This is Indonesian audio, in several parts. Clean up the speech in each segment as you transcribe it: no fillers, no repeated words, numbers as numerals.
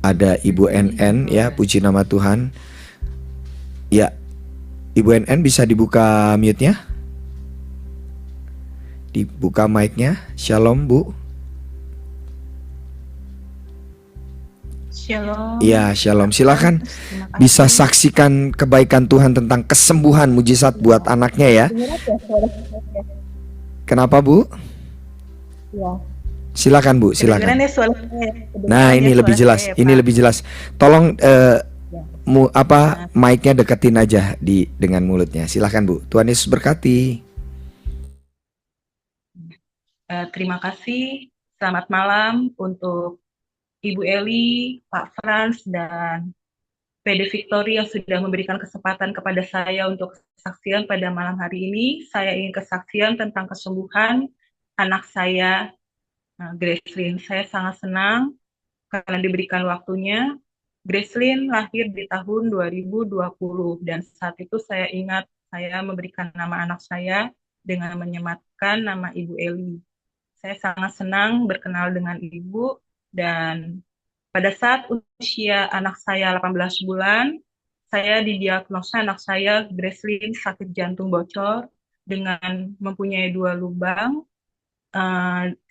ada Ibu NN ya, puji nama Tuhan. Ya, Ibu NN bisa dibuka mute-nya, dibuka mic-nya. Shalom Bu. Shalom. Ya, shalom. Silakan Terima kasih. bisa saksikan kebaikan Tuhan tentang kesembuhan mujizat buat anaknya ya. Kenapa Bu? Ya. Silakan Bu, silakan. Kedengeran ya suara saya. Nah, ini lebih jelas. Ini lebih jelas. Tolong mic-nya deketin aja dengan mulutnya. Silakan Bu. Tuhan Yesus berkati. Terima kasih. Selamat malam untuk Ibu Eli, Pak Frans, dan PD Victory yang sudah memberikan kesempatan kepada saya untuk kesaksian pada malam hari ini. Saya ingin kesaksian tentang kesembuhan anak saya, Gracelyn. Saya sangat senang karena diberikan waktunya. Gracelyn lahir di tahun 2020 dan saat itu saya ingat saya memberikan nama anak saya dengan menyematkan nama Ibu Eli. Saya sangat senang berkenal dengan Ibu dan pada saat usia anak saya 18 bulan, saya didiagnosa anak saya Gracelyn sakit jantung bocor dengan mempunyai 2 lubang,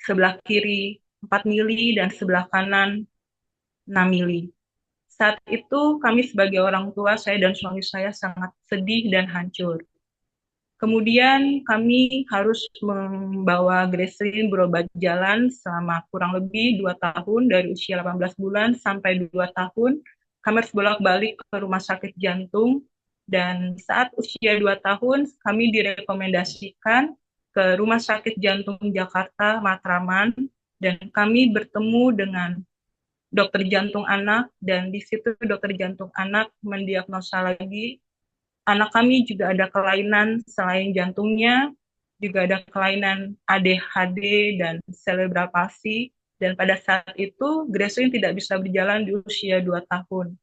sebelah kiri 4 mili dan sebelah kanan 6 mili. Saat itu kami sebagai orang tua, saya dan suami saya sangat sedih dan hancur. Kemudian kami harus membawa Gracelyn berobat jalan selama kurang lebih 2 tahun, dari usia 18 bulan sampai 2 tahun. Kami harus bolak-balik ke rumah sakit jantung, dan saat usia 2 tahun kami direkomendasikan ke Rumah Sakit Jantung Jakarta Matraman, dan kami bertemu dengan dokter jantung anak, dan di situ dokter jantung anak mendiagnosa lagi anak kami juga ada kelainan selain jantungnya, juga ada kelainan ADHD dan cerebral palsy, dan pada saat itu Gracelyn tidak bisa berjalan di usia 2 tahun.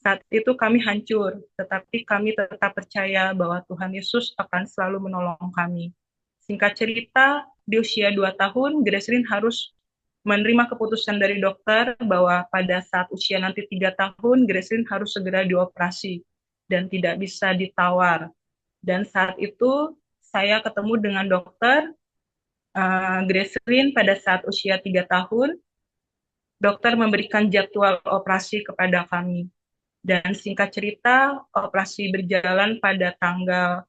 Saat itu kami hancur, tetapi kami tetap percaya bahwa Tuhan Yesus akan selalu menolong kami. Singkat cerita, di usia 2 tahun, Gracelyn harus menerima keputusan dari dokter bahwa pada saat usia nanti 3 tahun, Gracelyn harus segera dioperasi dan tidak bisa ditawar. Dan saat itu saya ketemu dengan dokter Gracelyn pada saat usia 3 tahun. Dokter memberikan jadwal operasi kepada kami. Dan singkat cerita, operasi berjalan pada tanggal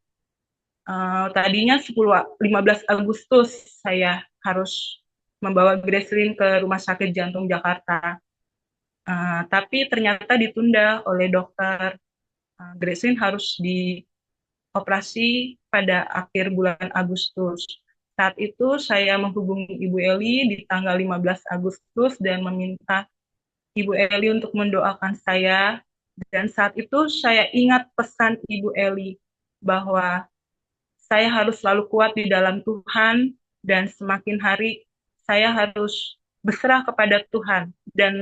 tadinya 15 Agustus saya harus membawa Gracelyn ke Rumah Sakit Jantung Jakarta. Tapi ternyata ditunda oleh dokter. Gracelyn harus dioperasi pada akhir bulan Agustus. Saat itu saya menghubungi Ibu Eli di tanggal 15 Agustus dan meminta Ibu Eli untuk mendoakan saya. Dan saat itu saya ingat pesan Ibu Eli bahwa saya harus selalu kuat di dalam Tuhan, dan semakin hari saya harus berserah kepada Tuhan. Dan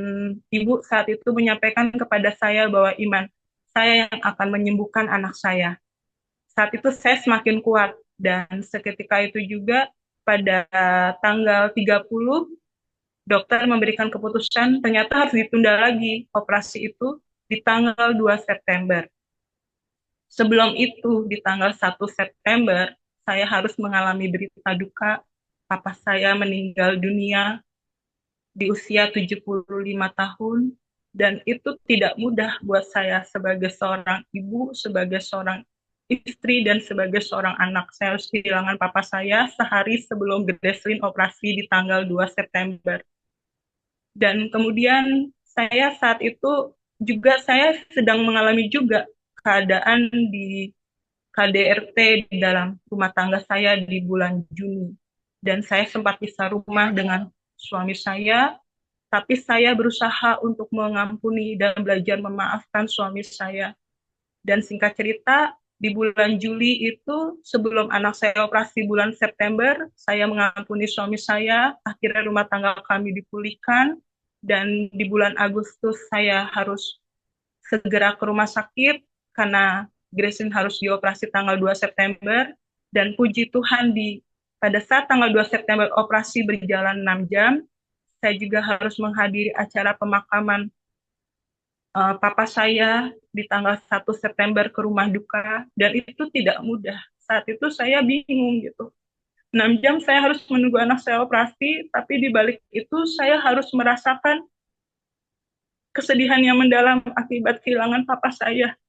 Ibu saat itu menyampaikan kepada saya bahwa iman saya yang akan menyembuhkan anak saya. Saat itu saya semakin kuat, dan seketika itu juga pada tanggal 30 dokter memberikan keputusan ternyata harus ditunda lagi operasi itu di tanggal 2 September. Sebelum itu di tanggal 1 September saya harus mengalami berita duka, papa saya meninggal dunia di usia 75 tahun, dan itu tidak mudah buat saya sebagai seorang ibu, sebagai seorang istri, dan sebagai seorang anak. Saya harus kehilangan papa saya sehari sebelum Gracelyn operasi di tanggal 2 September. Dan kemudian saya saat itu juga saya sedang mengalami juga keadaan di KDRT di dalam rumah tangga saya di bulan Juni. Dan saya sempat pisah rumah dengan suami saya, tapi saya berusaha untuk mengampuni dan belajar memaafkan suami saya. Dan singkat cerita, di bulan Juli itu, sebelum anak saya operasi bulan September, saya mengampuni suami saya, akhirnya rumah tangga kami dipulihkan, dan di bulan Agustus saya harus segera ke rumah sakit, karena Gracelyn harus dioperasi tanggal 2 September, dan puji Tuhan pada saat tanggal 2 September operasi berjalan 6 jam, saya juga harus menghadiri acara pemakaman papa saya di tanggal 1 September ke rumah duka, dan itu tidak mudah. Saat itu saya bingung gitu. 6 jam saya harus menunggu anak saya operasi, tapi di balik itu saya harus merasakan kesedihan yang mendalam akibat kehilangan papa saya.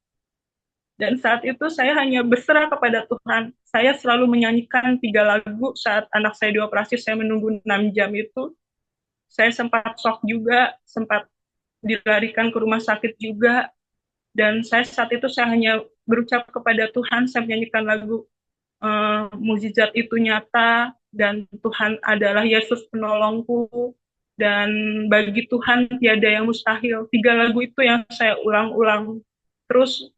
Dan saat itu saya hanya berserah kepada Tuhan. Saya selalu menyanyikan 3 lagu saat anak saya dioperasi, saya menunggu 6 jam itu. Saya sempat shock juga, sempat dilarikan ke rumah sakit juga. Dan saya saat itu saya hanya berucap kepada Tuhan, saya menyanyikan lagu mukjizat itu nyata, dan Tuhan adalah Yesus penolongku, dan bagi Tuhan tiada yang mustahil. 3 lagu itu yang saya ulang-ulang terus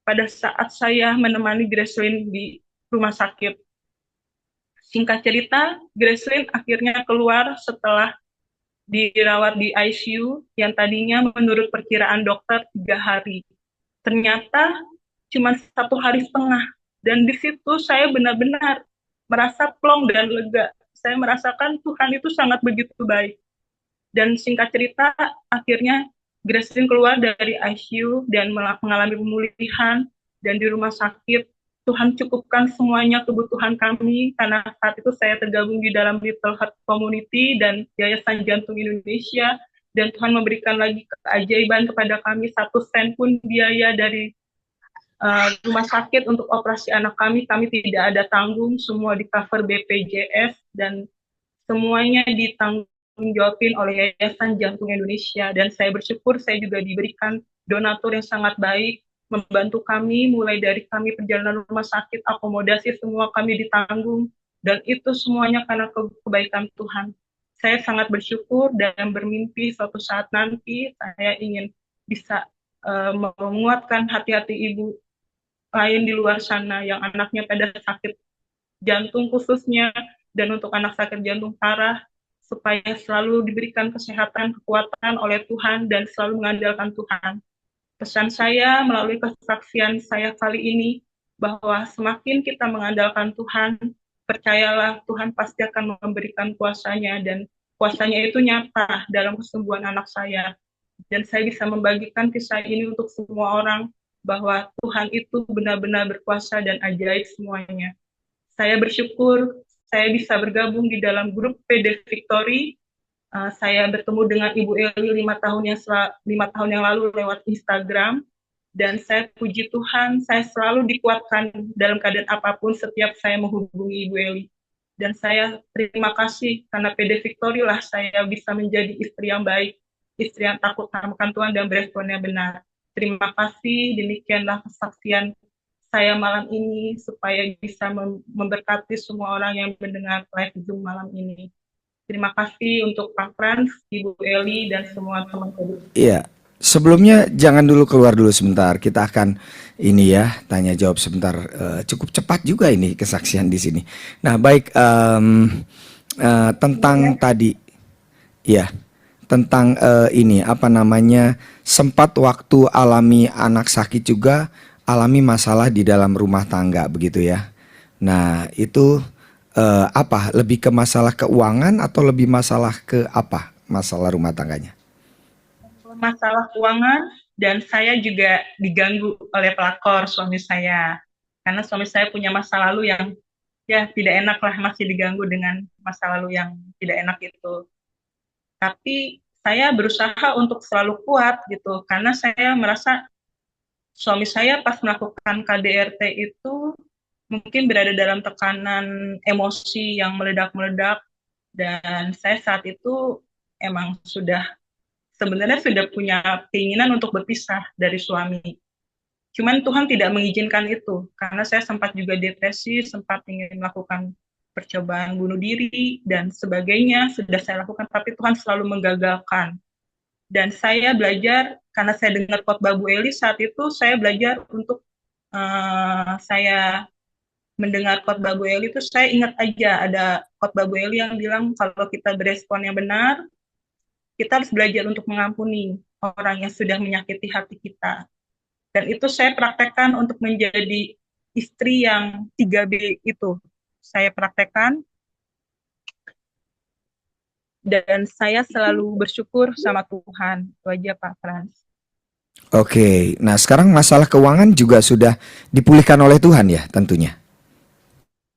pada saat saya menemani Gracelyn di rumah sakit. Singkat cerita, Gracelyn akhirnya keluar setelah dirawat di ICU yang tadinya menurut perkiraan dokter 3 hari. Ternyata cuma 1 hari setengah. Dan di situ saya benar-benar merasa plong dan lega. Saya merasakan Tuhan itu sangat begitu baik. Dan singkat cerita, akhirnya Gracelyn keluar dari ICU dan mengalami pemulihan. Dan di rumah sakit, Tuhan cukupkan semuanya kebutuhan kami, karena saat itu saya tergabung di dalam Little Heart Community dan Yayasan Jantung Indonesia. Dan Tuhan memberikan lagi keajaiban kepada kami, 1 sen pun biaya dari rumah sakit untuk operasi anak kami tidak ada tanggung, semua di cover BPJS, dan semuanya ditanggung jawabin oleh Yayasan Jantung Indonesia. Dan saya bersyukur saya juga diberikan donatur yang sangat baik, membantu kami, mulai dari kami perjalanan rumah sakit, akomodasi, semua kami ditanggung, dan itu semuanya karena kebaikan Tuhan. Saya sangat bersyukur dan bermimpi suatu saat nanti saya ingin bisa menguatkan hati-hati ibu lain di luar sana yang anaknya pada sakit jantung khususnya, dan untuk anak sakit jantung parah, supaya selalu diberikan kesehatan, kekuatan oleh Tuhan, dan selalu mengandalkan Tuhan. Pesan saya melalui kesaksian saya kali ini, bahwa semakin kita mengandalkan Tuhan, percayalah Tuhan pasti akan memberikan kuasanya, dan kuasanya itu nyata dalam kesembuhan anak saya. Dan saya bisa membagikan kisah ini untuk semua orang, bahwa Tuhan itu benar-benar berkuasa dan ajaib semuanya. Saya bersyukur saya bisa bergabung di dalam grup PD Victory. Saya bertemu dengan Ibu Eli 5 tahun yang lalu lewat Instagram, dan saya puji Tuhan, saya selalu dikuatkan dalam keadaan apapun setiap saya menghubungi Ibu Eli. Dan saya terima kasih karena PD Victory lah saya bisa menjadi istri yang baik, istri yang takut akan Tuhan dan beresponnya benar. Terima kasih, demikianlah kesaksian saya malam ini supaya bisa memberkati semua orang yang mendengar live Zoom malam ini. Terima kasih untuk Pak Frans, Ibu Eli, dan semua teman-teman. Iya, sebelumnya jangan dulu keluar dulu sebentar. Kita akan ini ya tanya jawab sebentar. Cukup cepat juga ini kesaksian di sini. Nah, baik tentang tadi, ya tentang ini apa namanya sempat waktu alami anak sakit juga alami masalah di dalam rumah tangga begitu ya. Nah, itu apa? Lebih ke masalah keuangan atau lebih masalah ke apa? Masalah rumah tangganya? Masalah keuangan, dan saya juga diganggu oleh pelakor suami saya. Karena suami saya punya masa lalu yang ya tidak enak lah, masih diganggu dengan masa lalu yang tidak enak itu. Tapi saya berusaha untuk selalu kuat gitu, karena saya merasa suami saya pas melakukan KDRT itu mungkin berada dalam tekanan emosi yang meledak-meledak, dan saya saat itu emang sebenarnya sudah punya keinginan untuk berpisah dari suami. Cuman Tuhan tidak mengizinkan itu, karena saya sempat juga depresi, sempat ingin melakukan percobaan bunuh diri, dan sebagainya, sudah saya lakukan, tapi Tuhan selalu menggagalkan. Dan saya belajar, karena saya dengar khotbah Bu Eli, saat itu saya belajar untuk, saya mendengar khotbah Bu Eli itu, saya ingat aja ada khotbah Bu Eli yang bilang, kalau kita berespon yang benar, kita harus belajar untuk mengampuni orang yang sudah menyakiti hati kita. Dan itu saya praktekkan untuk menjadi istri yang 3B itu. Saya praktekkan, dan saya selalu bersyukur sama Tuhan. Itu aja Pak Frans. Oke, nah sekarang masalah keuangan juga sudah dipulihkan oleh Tuhan ya tentunya.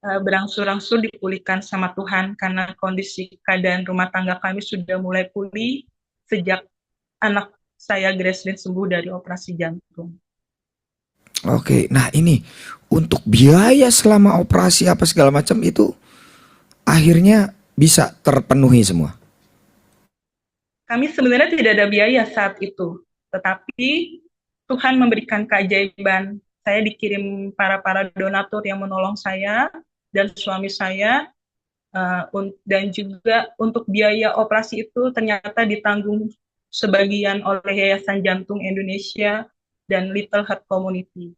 Berangsur-angsur dipulihkan sama Tuhan karena kondisi keadaan rumah tangga kami sudah mulai pulih sejak anak saya Gracelyn sembuh dari operasi jantung. Oke, nah ini untuk biaya selama operasi apa segala macam itu akhirnya bisa terpenuhi semua. Kami sebenarnya tidak ada biaya saat itu, tetapi Tuhan memberikan keajaiban. Saya dikirim para donatur yang menolong saya dan suami saya, dan juga untuk biaya operasi itu ternyata ditanggung sebagian oleh Yayasan Jantung Indonesia dan Little Heart Community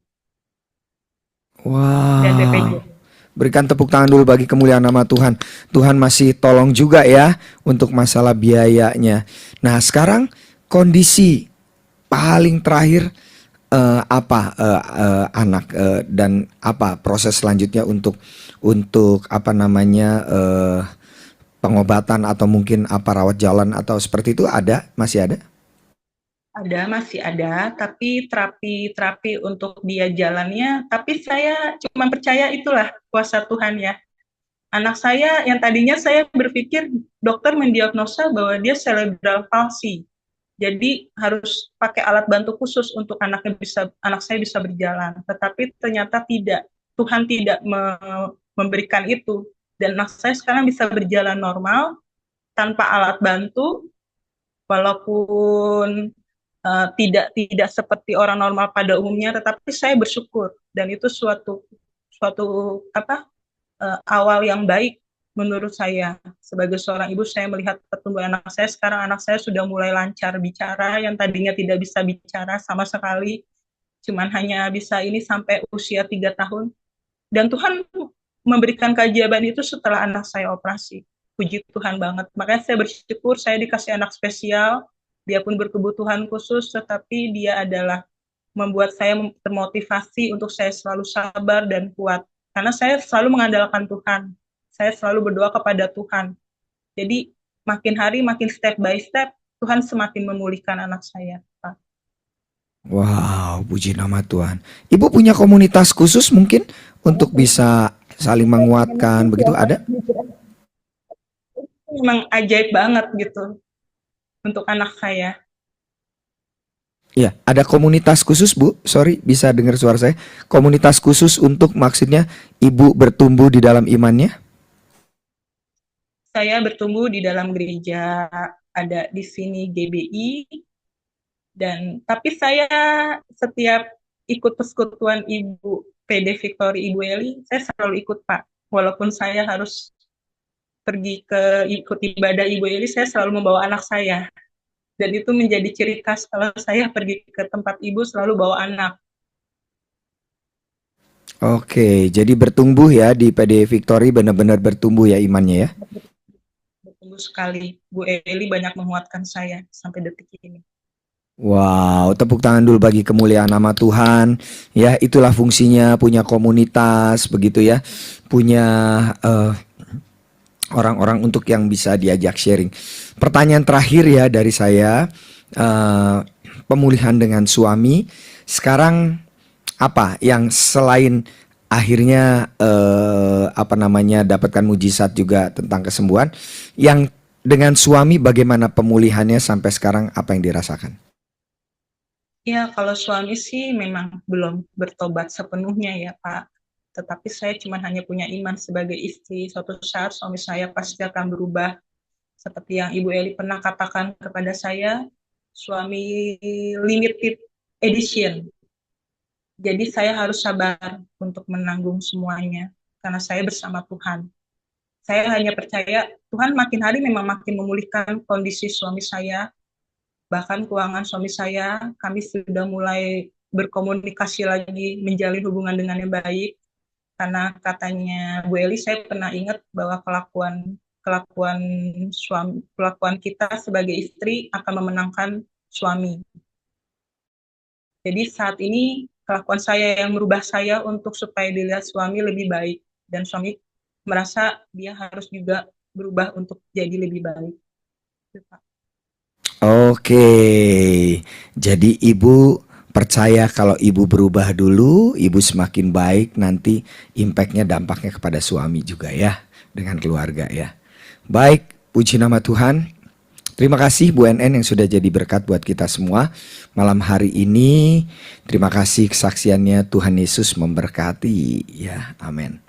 dan Wow. BPJ. Berikan tepuk tangan dulu bagi kemuliaan nama Tuhan. Tuhan masih tolong juga ya untuk masalah biayanya. Nah, sekarang kondisi paling terakhir apa anak dan apa proses selanjutnya untuk apa namanya pengobatan atau mungkin apa rawat jalan atau seperti itu ada masih ada? Ada, masih ada, tapi terapi-terapi untuk dia jalannya, tapi saya cuma percaya itulah kuasa Tuhan ya. Anak saya yang tadinya saya berpikir dokter mendiagnosa bahwa dia cerebral palsy. Jadi harus pakai alat bantu khusus untuk anak saya bisa berjalan. Tetapi ternyata tidak. Tuhan tidak memberikan itu dan anak saya sekarang bisa berjalan normal tanpa alat bantu walaupun tidak tidak seperti orang normal pada umumnya, tetapi saya bersyukur dan itu suatu suatu apa awal yang baik menurut saya. Sebagai seorang ibu, saya melihat pertumbuhan anak saya. Sekarang anak saya sudah mulai lancar bicara, yang tadinya tidak bisa bicara sama sekali, cuman hanya bisa ini sampai usia 3 tahun. Dan Tuhan memberikan keajaiban itu setelah anak saya operasi. Puji Tuhan banget. Makanya saya bersyukur saya dikasih anak spesial. Dia pun berkebutuhan khusus, tetapi dia adalah membuat saya termotivasi untuk saya selalu sabar dan kuat. Karena saya selalu mengandalkan Tuhan. Saya selalu berdoa kepada Tuhan. Jadi makin hari, makin step by step, Tuhan semakin memulihkan anak saya. Pak. Wow, puji nama Tuhan. Ibu punya komunitas khusus mungkin untuk bisa saling menguatkan begitu ada? Memang ajaib banget gitu untuk anak saya. Iya, ada komunitas khusus, Bu. Sorry, bisa dengar suara saya. Komunitas khusus untuk maksudnya Ibu bertumbuh di dalam imannya? Saya bertumbuh di dalam gereja, ada di sini GBI, dan tapi saya setiap ikut persekutuan Ibu PD Victory Ibu Eli, saya selalu ikut Pak. Walaupun saya harus pergi ke ikut ibadah Ibu Eli, saya selalu membawa anak saya. Dan itu menjadi ciri khas kalau saya pergi ke tempat Ibu selalu bawa anak. Oke, jadi bertumbuh ya di PD Victory benar-benar bertumbuh ya imannya ya. Bertumbuh sekali. Bu Eli banyak menguatkan saya sampai detik ini. Wow, tepuk tangan dulu bagi kemuliaan nama Tuhan. Ya, itulah fungsinya punya komunitas begitu ya. Punya orang-orang untuk yang bisa diajak sharing. Pertanyaan terakhir ya dari saya, pemulihan dengan suami. Sekarang apa yang selain akhirnya apa namanya dapatkan mujizat juga tentang kesembuhan, yang dengan suami bagaimana pemulihannya sampai sekarang apa yang dirasakan? Ya, kalau suami sih memang belum bertobat sepenuhnya ya, Pak. Tetapi saya cuma hanya punya iman sebagai istri. Suatu saat suami saya pasti akan berubah. Seperti yang Ibu Eli pernah katakan kepada saya, suami limited edition. Jadi saya harus sabar untuk menanggung semuanya. Karena saya bersama Tuhan. Saya hanya percaya Tuhan makin hari memang makin memulihkan kondisi suami saya. Bahkan keuangan suami saya, kami sudah mulai berkomunikasi lagi, menjalin hubungan dengan yang baik. Karena katanya Bu Eli, saya pernah ingat bahwa kelakuan kelakuan kita sebagai istri akan memenangkan suami. Jadi saat ini kelakuan saya yang merubah saya untuk supaya dilihat suami lebih baik dan suami merasa dia harus juga berubah untuk jadi lebih baik. Oke, jadi ibu percaya kalau ibu berubah dulu, ibu semakin baik, nanti impactnya, dampaknya kepada suami juga ya, dengan keluarga ya. Baik, puji nama Tuhan. Terima kasih Bu NN yang sudah jadi berkat buat kita semua malam hari ini. Terima kasih kesaksiannya, Tuhan Yesus memberkati ya, amin.